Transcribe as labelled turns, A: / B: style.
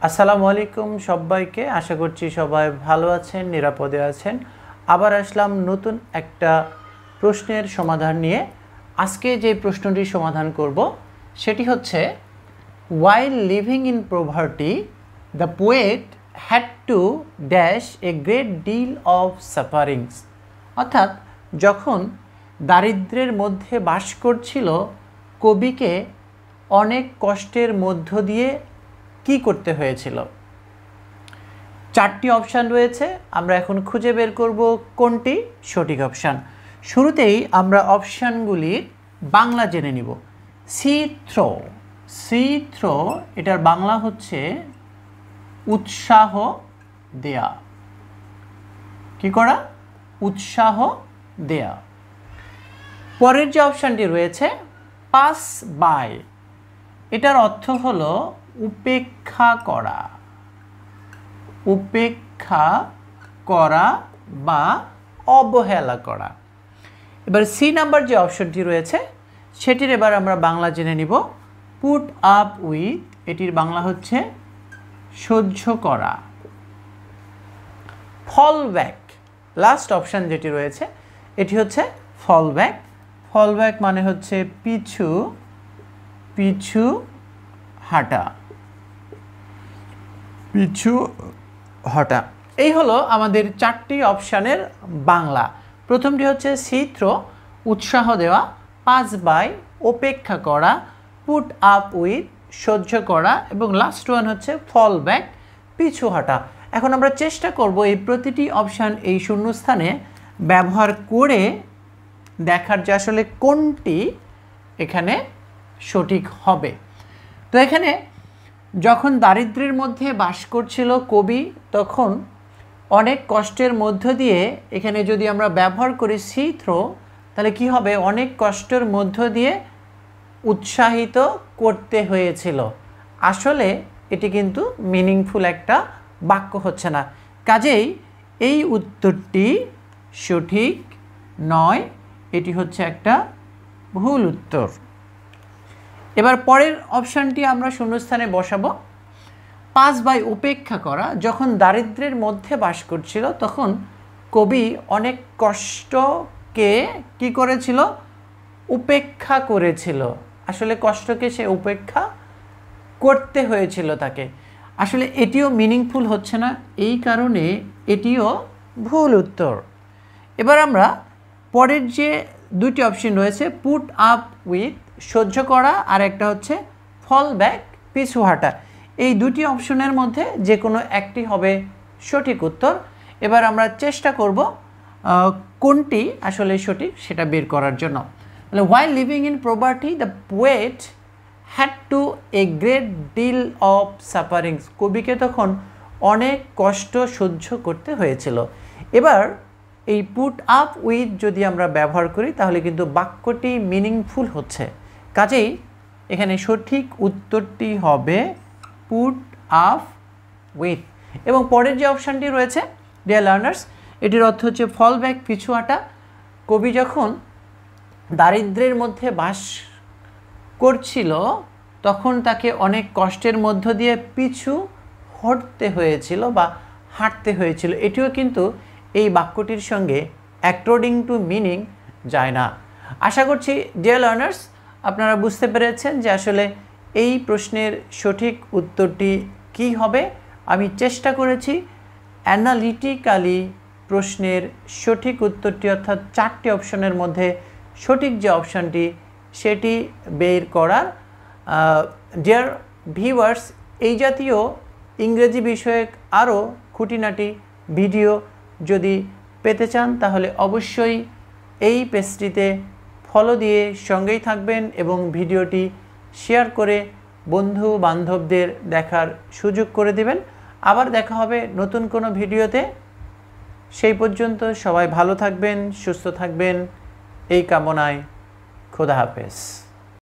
A: আসসালামু আলাইকুম সবাইকে। আশা করছি সবাই ভালো আছেন, নিরাপদে আছেন। আবার আসলাম নতুন একটা প্রশ্নের সমাধান নিয়ে। আজকে যে প্রশ্নটির সমাধান করব সেটি হচ্ছে, while living in poverty the poet had to dash a great deal of sufferings। অর্থাৎ যখন দারিদ্র্যের মধ্যে বাস করছিল, কবিকে অনেক কষ্টের মধ্য দিয়ে কি করতে হয়েছিল। চারটি অপশান রয়েছে, আমরা এখন খুঁজে বের করব কোনটি সঠিক অপশান। শুরুতেই আমরা অপশানগুলির বাংলা জেনে নিব। সি থ্রো, এটার বাংলা হচ্ছে উৎসাহ দেয়া। কি করা? উৎসাহ দেয়া। পরের যে অপশানটি রয়েছে পাস বাই, এটার অর্থ হলো উপেক্ষা করা। উপেক্ষা করা বা অবহেলা করা। এবার সি নাম্বার যে অপশনটি রয়েছে সেটির এবার আমরা বাংলা জেনে নিব। পুট আপ উইথ, এটির বাংলা হচ্ছে সহ্য করা। ফল ব্যাক, লাস্ট অপশান যেটি রয়েছে এটি হচ্ছে ফল ব্যাক। ফল ব্যাক মানে হচ্ছে পিছু পিছু হাঁটা। পিছু হটা। এই হলো আমাদের চারটি অপশানের বাংলা। প্রথমটি হচ্ছে সি থ্রো, উৎসাহ দেওয়া। পাস বাই, উপেক্ষা করা। পুট আপ উইথ, সহ্য করা। এবং লাস্ট ওয়ান হচ্ছে ফল ব্যাক, পিছু হটা। এখন আমরা চেষ্টা করব এই প্রতিটি অপশান এই শূন্যস্থানে ব্যবহার করে দেখার যে আসলে কোনটি এখানে সঠিক হবে। তো এখানে যখন দারিদ্র্যের মধ্যে বাস করছিল কবি, তখন অনেক কষ্টের মধ্য দিয়ে, এখানে যদি আমরা ব্যবহার করি সি থ্রো, তাহলে কি হবে? অনেক কষ্টের মধ্য দিয়ে উৎসাহিত করতে হয়েছিল। আসলে এটি কিন্তু মিনিংফুল একটা বাক্য হচ্ছে না, কাজেই এই উত্তরটি সঠিক নয়, এটি হচ্ছে একটা ভুল উত্তর। এবার পরের অপশানটি আমরা শূন্যস্থানে বসাবো। পাস বাই, উপেক্ষা করা। যখন দারিদ্র্যের মধ্যে বাস করছিল তখন কবি অনেক কষ্টকে কি করেছিল? উপেক্ষা করেছিল। আসলে কষ্টকে সে উপেক্ষা করতে হয়েছিল তাকে। আসলে এটিও মিনিংফুল হচ্ছে না, এই কারণে এটিও ভুল উত্তর। এবার আমরা পরের যে দুটি অপশন রয়েছে, পুট আপ উইথ, সহ্য করা, আর একটা হচ্ছে ফল ব্যাক, পিছু হাঁটা। এই দুটি অপশনের মধ্যে যে কোনো একটি হবে সঠিক উত্তর। এবার আমরা চেষ্টা করব কোনটি আসলে সঠিক সেটা বের করার জন্য। তাহলে while living in poverty the poet had to a great deal of sufferings, কবিকে তখন অনেক কষ্ট সহ্য করতে হয়েছিল। এবার এই পুট আপ উইথ যদি আমরা ব্যবহার করি তাহলে কিন্তু বাক্যটি মিনিংফুল হচ্ছে, কাজেই এখানে সঠিক উত্তরটি হবে পুট আপ উইথ। এবং পরের যে অপশানটি রয়েছে ডিয়ার লার্নার্স, এটির অর্থ হচ্ছে ফল ব্যাক, পিছু হাঁটা। কবি যখন দারিদ্র্যের মধ্যে বাস করছিল তখন তাকে অনেক কষ্টের মধ্য দিয়ে পিছু হটতে হয়েছিল বা হাঁটতে হয়েছিল। এটিও কিন্তু এই বাক্যটির সঙ্গে অ্যাকর্ডিং টু মিনিং যায় না। আশা করছি ডিয়ার লার্নার্স আপনারা বুঝতে পেরেছেন যে আসলে এই প্রশ্নের সঠিক উত্তরটি কী হবে। আমি চেষ্টা করেছি অ্যানালিটিক্যালি প্রশ্নের সঠিক উত্তরটি, অর্থাৎ চারটি অপশনের মধ্যে সঠিক যে অপশানটি সেটি বের করার। ডিয়ার ভিউয়ার্স, এই জাতীয় ইংরেজি বিষয়ক আরও খুঁটিনাটি ভিডিও যদি পেতে চান তাহলে অবশ্যই এই পেজটিতে ফলো দিয়ে সঙ্গেই থাকবেন এবং ভিডিওটি শেয়ার করে বন্ধু বান্ধবদের দেখার সুযোগ করে দেবেন। আবার দেখা হবে নতুন কোনো ভিডিওতে। সেই পর্যন্ত সবাই ভালো থাকবেন, সুস্থ থাকবেন, এই কামনায় খোদা হাফেজ।